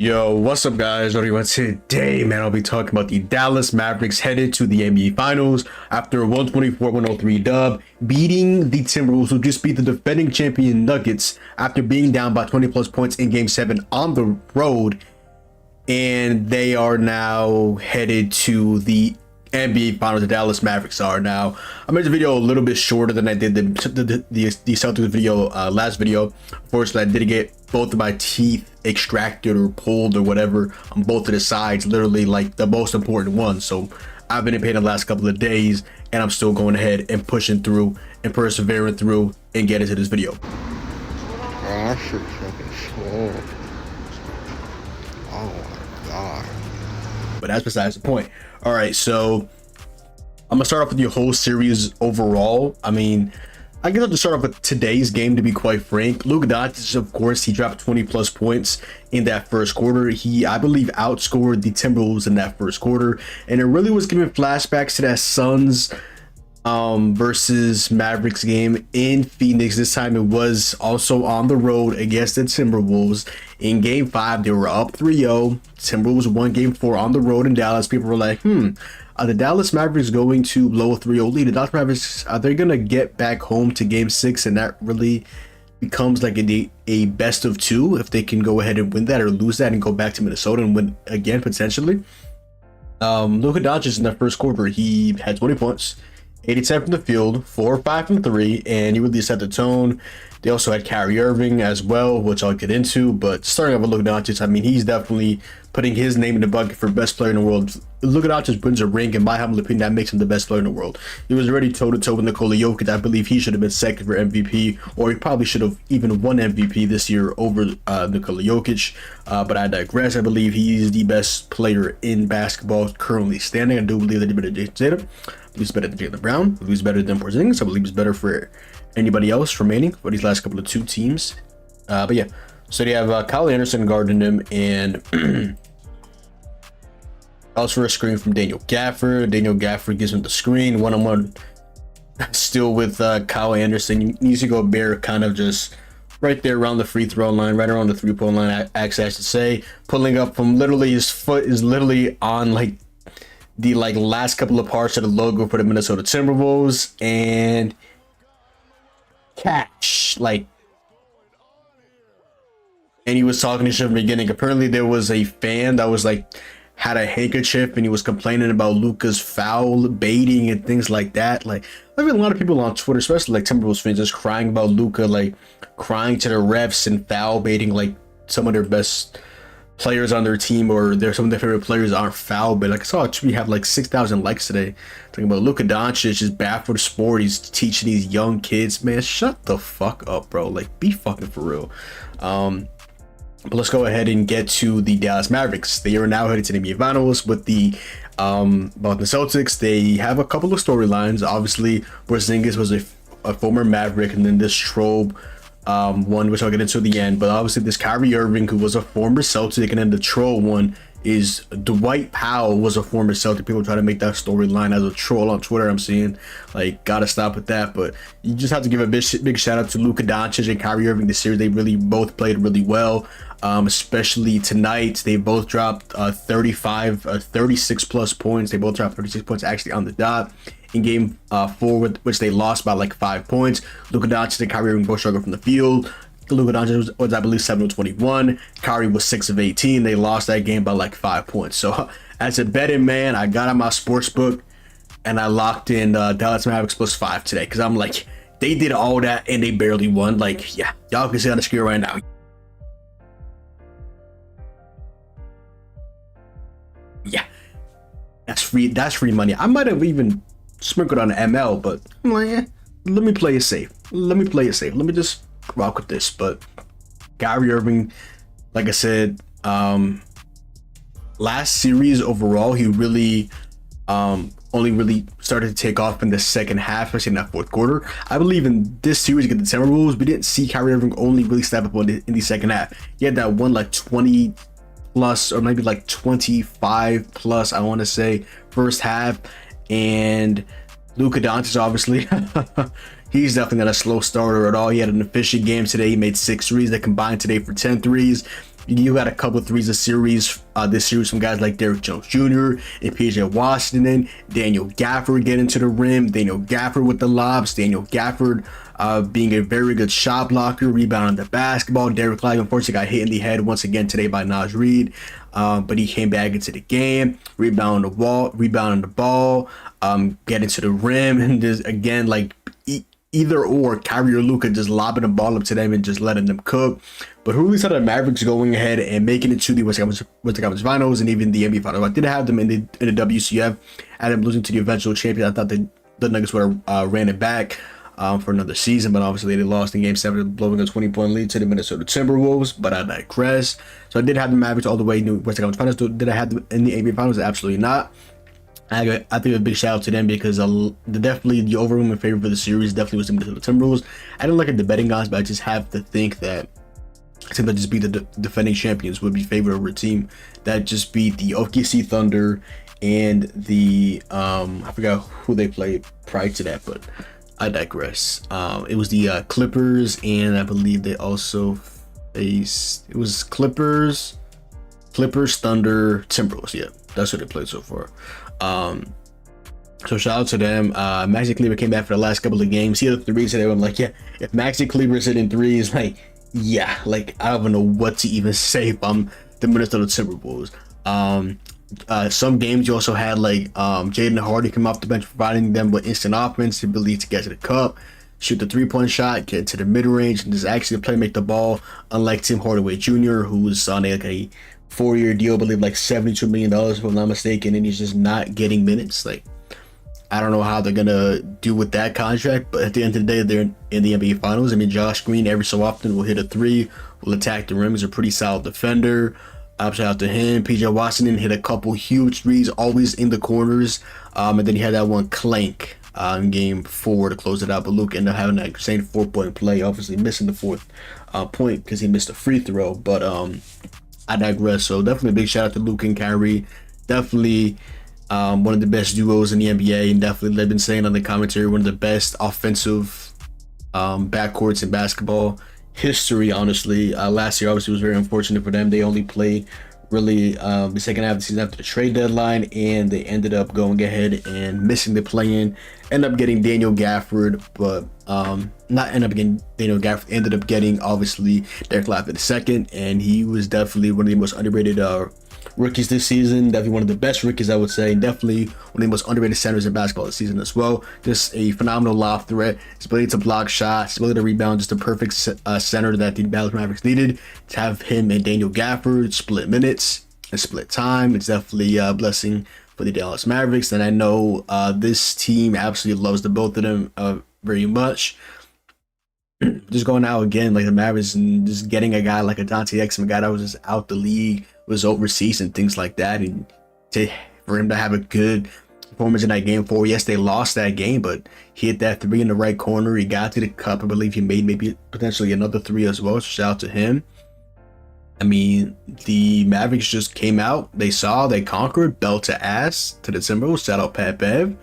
Yo, what's up guys? Today, man, I'll be talking about the Dallas Mavericks headed to the NBA Finals after a 124-103 dub, beating the Timberwolves, who just beat the defending champion Nuggets after being down by 20 plus points in Game 7 on the road. And they are now headed to the NBA Finals. The Dallas Mavericks are now. I made the video a little bit shorter than I did the Celtics video last video. Unfortunately, I didn't get both of my teeth extracted or pulled or whatever on both of the sides, literally like the most important one. So I've been in pain the last couple of days, and I'm still going ahead and pushing through and persevering through and get into this video. Oh, that shit's fucking slow. Oh my god. But that's besides the point. All right, so I'm gonna start off with the whole series overall. I mean, I guess I'll just start off with today's game, to be quite frank. Luka Doncic, of course, he dropped 20 plus points in that first quarter. He, I believe, outscored the Timberwolves in that first quarter, and it really was giving flashbacks to that Suns versus Mavericks game in Phoenix. This time it was also on the road against the Timberwolves. In Game 5, they were up 3-0. Timberwolves won Game 4 on the road in Dallas. People were like, are the Dallas Mavericks going to blow a 3-0 lead? The Dallas Mavericks, are they going to get back home to Game 6, and that really becomes like a best of two if they can go ahead and win that, or lose that and go back to Minnesota and win again potentially? Luka Doncic in that first quarter, he had 20 points, 87 from the field, 4 or 5 from 3, and he really set the tone. They also had Kyrie Irving as well, which I'll get into. But starting off with Luka Doncic, I mean, he's definitely putting his name in the bucket for best player in the world. Luka Doncic wins a ring, and by humble opinion, that makes him the best player in the world. He was already toe-to-toe with Nikola Jokic. I believe he should have been second for MVP, or he probably should have even won MVP this year over Nikola Jokic. But I digress. I believe he's the best player in basketball currently standing. I do believe that he's better than Jason Tatum. I believe he's better than Jaylen Brown. I believe he's better than Porzingis. I believe he's better for anybody else remaining for these last couple of two teams. But yeah, so they have Kyle Anderson guarding him, and calls for a screen from Daniel Gafford. Daniel Gafford gives him the screen, one-on-one still with Kyle Anderson. He needs to go bare, kind of just right there around the free throw line, right around the three-point line, I should say. Pulling up from literally, his foot is literally on like the last couple of parts of the logo for the Minnesota Timberwolves, and catch, and he was talking to shit from the beginning. Apparently there was a fan that was had a handkerchief, and he was complaining about Luka's foul baiting and things like that. I've been a lot of people on Twitter, especially Timberwolves fans, just crying about Luka, crying to the refs and foul baiting some of their best players on their team, or some of their favorite players aren't foul bait. I saw a tweet have 6,000 likes today talking about Luka Doncic is bad for the sport. He's teaching these young kids. Man, shut the fuck up, bro. Be fucking for real. But let's go ahead and get to the Dallas Mavericks. They are now headed to the NBA Finals with the about the Celtics. They have a couple of storylines. Obviously, Porzingis was a former Maverick, and then this Strobe one, which I'll get into at the end. But obviously, this Kyrie Irving, who was a former Celtic, and then the troll one is Dwight Powell, was a former Celtic. People try to make that storyline as a troll on Twitter. I'm seeing, gotta stop with that. But you just have to give a big shout out to Luka Doncic and Kyrie Irving this series. They really both played really well. Especially tonight, they both dropped 36 plus points. They both dropped 36 points actually on the dot in Game 4, which they lost by 5 points. Luka Doncic and Kyrie Irving both struggled from the field. Luka Doncic was, I believe, 7 of 21. Kyrie was 6 of 18. They lost that game by 5 points. So as a betting man, I got on my sports book and I locked in Dallas Mavericks +5 today, because I'm they did all that and they barely won. Yeah, y'all can see on the screen right now. Yeah, that's free money. I might have even sprinkled on an ML, but I'm let me play it safe. Let me just rock with this. But Kyrie Irving, like I said, last series overall, he really only really started to take off in the second half, especially in that fourth quarter. I believe in this series against the Timberwolves, we didn't see Kyrie Irving only really step up in the second half. He had that one 20 plus, or maybe 25 plus, I want to say, first half. And Luka Doncic, obviously, he's definitely not a slow starter at all. He had an efficient game today. He made 6 threes that combined today for 10 threes. You got a couple threes a series this series from guys like Derrick Jones Jr. and PJ Washington. Daniel Gafford getting to the rim. Daniel Gafford with the lobs. Daniel Gafford being a very good shot blocker, rebounding the basketball. Derek Lively unfortunately got hit in the head once again today by Naj Reid, but he came back into the game, rebounding the ball, getting to the rim, and just again like either or Kyrie or Luka just lobbing the ball up to them and just letting them cook. But who really saw the Mavericks going ahead and making it to the Western Conference Finals and even the NBA Finals? I did have them in the WCF. I had them losing to the eventual champion. I thought the Nuggets would have ran it back for another season, but obviously they lost in Game 7, blowing a 20-point lead to the Minnesota Timberwolves. But I digress. So I did have the Mavericks all the way in the Western Conference Finals. Did I have them in the NBA Finals? Absolutely not. I think a big shout out to them because definitely the overwhelming favorite for the series definitely was the Minnesota Timberwolves. I didn't look at the betting odds, but I just have to think that a team that just beat the defending champions would be favored over a team that just beat the OKC Thunder and the I forgot who they played prior to that, but I digress. It was the Clippers, and I believe they also faced, it was Clippers, Thunder, Timberwolves. Yeah, that's what they played so far. So shout out to them. Maxi Kleber came back for the last couple of games. He had the threes today. I'm like, yeah, if Maxi Kleber's hitting threes, like, yeah, like I don't know what to even say if I'm the Minnesota Timberwolves. Some games you also had like Jaden Hardy come off the bench, providing them with instant offense, ability to get to the cup, shoot the 3-point shot, get to the mid-range, and just actually play make the ball. Unlike Tim Hardaway Jr., who was on a 4-year deal, I believe like $72 million if I'm not mistaken, and he's just not getting minutes. Like, I don't know how they're gonna do with that contract, but at the end of the day, they're in the NBA Finals. I mean, Josh Green every so often will hit a three, will attack the rim. He's a pretty solid defender. Shout out to him. PJ Washington hit a couple huge threes, always in the corners. And then he had that one clank in game 4 to close it out. But Luke ended up having that same 4-point play, obviously missing the 4th point because he missed a free throw. But I digress. So definitely a big shout out to Luke and Kyrie. Definitely one of the best duos in the NBA, and definitely they've been saying on the commentary one of the best offensive backcourts in basketball history. Honestly, last year obviously was very unfortunate for them. They only played really the second half of the season after the trade deadline, and they ended up going ahead and missing the play-in. Ended up getting Daniel Gafford, but not end up getting Daniel Gafford. Ended up getting obviously Derek Lively II, and he was definitely one of the most underrated rookies this season. Definitely one of the best rookies, I would say. Definitely one of the most underrated centers in basketball this season as well. Just a phenomenal lob threat, his ability to block shots, his ability to rebound, just a perfect center that the Dallas Mavericks needed. To have him and Daniel Gafford split minutes and split time, it's definitely a blessing for the Dallas Mavericks. And I know this team absolutely loves the both of them very much. Just going out again like the Mavericks and just getting a guy like a Dante Exum, a guy that was just out the league, was overseas and things like that, and for him to have a good performance in that game 4. Yes, they lost that game, but he hit that 3 in the right corner. He got to the cup. I believe he made maybe potentially another 3 as well. So shout out to him. I mean, the Mavericks just came out. They conquered, belt to ass to the Timberwolves. Shout out Pat Bev.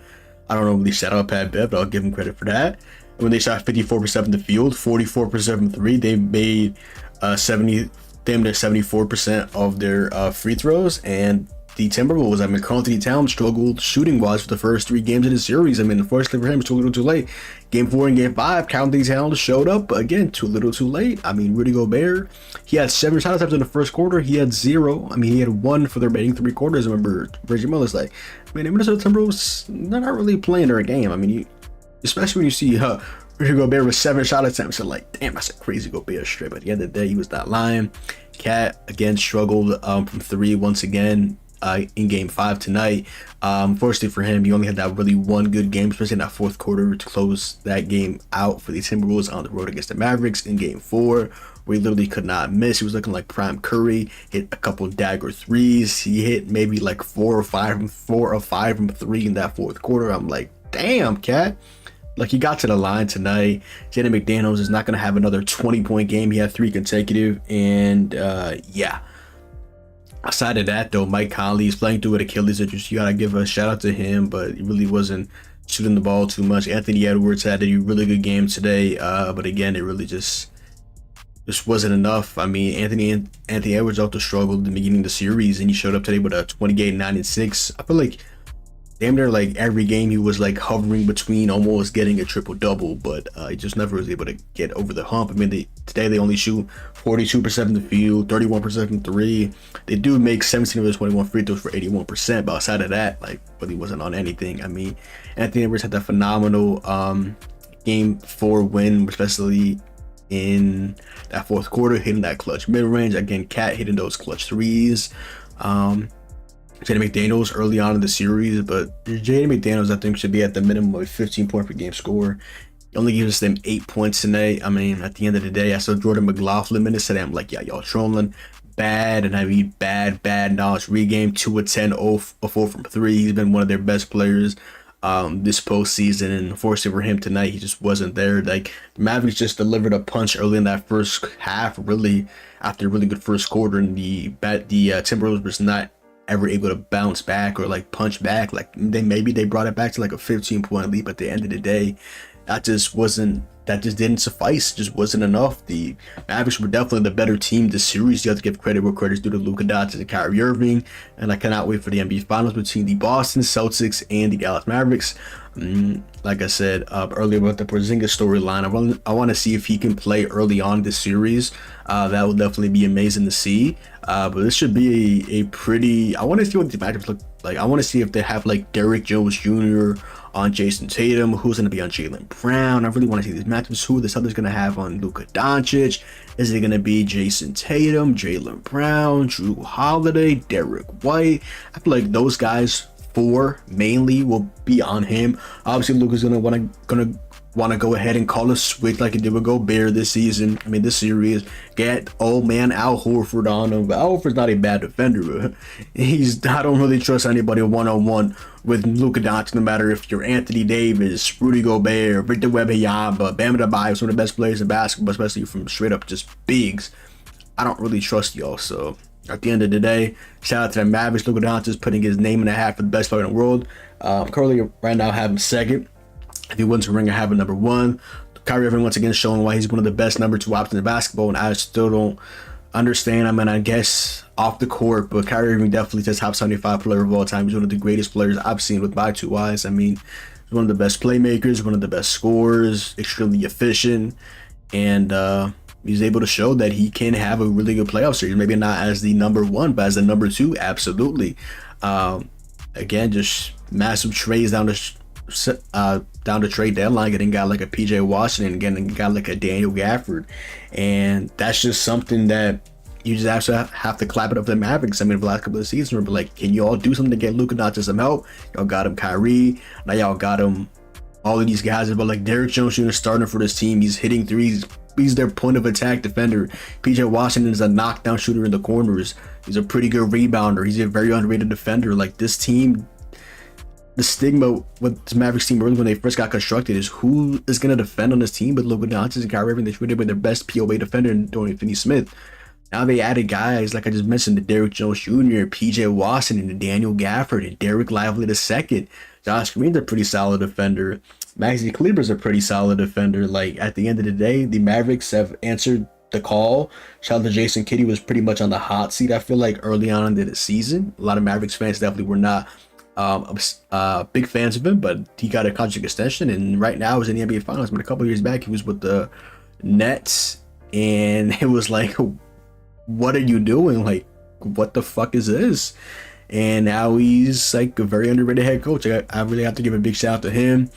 I don't know if they shout out Pat Bev, but I'll give him credit for that. When they shot 54% from the field, 44% from 3, they made 74% of their free throws. And the Timberwolves, I mean, Karl Anthony Towns struggled shooting wise for the first 3 games of the series. I mean, unfortunately for him, it's too little too late. Game 4 and game 5, Karl Anthony Towns showed up, but again, too little too late. I mean, Rudy Gobert, he had 7 shot attempts in the first quarter. He had 0. I mean, he had 1 for the remaining 3 quarters. I remember Reggie Miller's like, man, the Minnesota Timberwolves, they're not really playing their game. I mean, especially when you see Rudy Gobert with 7 shot attempts, and like, damn, that's a crazy Gobert strip. At the end of the day, he was not lying. Cat again struggled from 3 once again in game 5 tonight. Fortunately for him, he only had that really one good game, especially in that 4th quarter, to close that game out for the Timberwolves on the road against the Mavericks in game 4, where he literally could not miss. He was looking like prime Curry. Hit a couple dagger threes. He hit maybe like 4 or 5 from 3 in that 4th quarter. I'm like, damn, Cat. Like, he got to the line tonight. Jaden McDaniels is not going to have another 20-point game. He had 3 consecutive. And, yeah. Aside of that, though, Mike Conley is playing through with Achilles injury. You got to give a shout-out to him, but he really wasn't shooting the ball too much. Anthony Edwards had a really good game today. But, again, it really just just wasn't enough. I mean, Anthony Edwards also struggled in the beginning of the series, and he showed up today with a 28, 9, and 6. I feel like damn near like every game he was like hovering between almost getting a triple double, but he just never was able to get over the hump. I mean, today they only shoot 42% from the field, 31% from three. They do make 17 of those 21 free throws for 81%, but outside of that, like really wasn't on anything. I mean, Anthony Edwards had that phenomenal game 4 win, especially in that fourth quarter, hitting that clutch mid-range. Again, Cat hitting those clutch threes. Jaden McDaniels early on in the series, but Jaden McDaniels, I think, should be at the minimum of 15 point per game score. He only gives them 8 points tonight. I mean, at the end of the day, I saw Jordan McLaughlin minutes today. I'm like, yeah, y'all trolling. Bad, and I mean bad. Knowledge regame, 2 of 10, 0 of 4 from 3. He's been one of their best players this postseason, and unfortunately for him tonight, he just wasn't there. Like, the Mavericks just delivered a punch early in that first half, really, after a really good first quarter, and the Timberwolves was not ever able to bounce back or like punch back. Like maybe they brought it back to like a 15-point lead, but at the end of the day, that just didn't suffice. Just wasn't enough. The Mavericks were definitely the better team this series. You have to give credit where credit's due to Luka Doncic and Kyrie Irving, and I cannot wait for the NBA Finals between the Boston Celtics and the Dallas Mavericks. Like I said earlier about the Porzingis storyline, I want to see if he can play early on this series. That will definitely be amazing to see. But this should be a pretty. I want to see what the matchups look like. I want to see if they have like Derrick Jones Jr. on Jason Tatum, who's going to be on Jaylen Brown. I really want to see these matchups. Who the Celtics going to have on Luka Doncic? Is it going to be Jason Tatum, Jaylen Brown, Drew Holiday, Derrick White? I feel like those guys 4 mainly will be on him. Obviously, Luka's gonna want to go ahead and call a switch like he did with Gobert this season. I mean, this series, get old man Al Horford on him. But Al Horford's not a bad defender, but I don't really trust anybody one-on-one with Luka Doncic, no matter if you're Anthony Davis, Rudy Gobert, Victor Wembanyama, Bam Adebayo, some of the best players in basketball, especially from straight up just bigs. I don't really trust y'all, so at the end of the day, shout out to the Mavericks. Luka Doncic putting his name in the hat for the best player in the world. Currently, right now, have him second. If he wins the ring, I have him number 1. Kyrie Irving once again showing why he's one of the best number 2 options in basketball, and I still don't understand. I mean, I guess off the court, but Kyrie Irving definitely is top 75 player of all time. He's one of the greatest players I've seen with my 2 eyes. I mean, he's one of the best playmakers, one of the best scorers, extremely efficient, and he's able to show that he can have a really good playoff series. Maybe not as the number 1, but as the number 2, absolutely. Again, just massive trades down the trade deadline, getting got like a PJ Washington, getting got like a Daniel Gafford, and that's just something that you just have to clap it up to the Mavericks. I mean, for the last couple of seasons, we're like, can you all do something to get Luka Doncic some help? Y'all got him Kyrie, now y'all got him all of these guys, but like Derrick Jones Jr. starting for this team. He's hitting threes. He's their point of attack defender. PJ Washington is a knockdown shooter in the corners. He's a pretty good rebounder. He's a very underrated defender. Like, this team, the stigma with this Mavericks team early when they first got constructed is who is going to defend on this team. But Luka Doncic and Kyrie Irving, they traded with their best POA defender in Dorian Finney-Smith. Now they added guys, like I just mentioned, the Derrick Jones Jr., PJ Washington, and Daniel Gafford, and Derek Lively II. Josh Green's a pretty solid defender. Maxi Kleber's a pretty solid defender. Like, at the end of the day, the Mavericks have answered the call. Shout out to Jason Kidd, was pretty much on the hot seat, I feel like, early on in the season. A lot of Mavericks fans definitely were not big fans of him, but he got a contract extension, and right now he's in the NBA Finals. But a couple of years back, he was with the Nets, and it was like, what are you doing? Like, what the fuck is this? And now he's like a very underrated head coach. I really have to give a big shout out to him.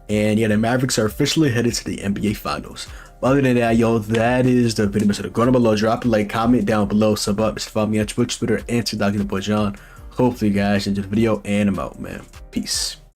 And yeah, the Mavericks are officially headed to the NBA Finals. Other than that, yo, that is the video. So go down below, drop a like, comment down below, sub up, follow me on Twitch, Twitter, and TikTok, John. Hopefully you guys enjoyed the video, and I'm out, man. Peace.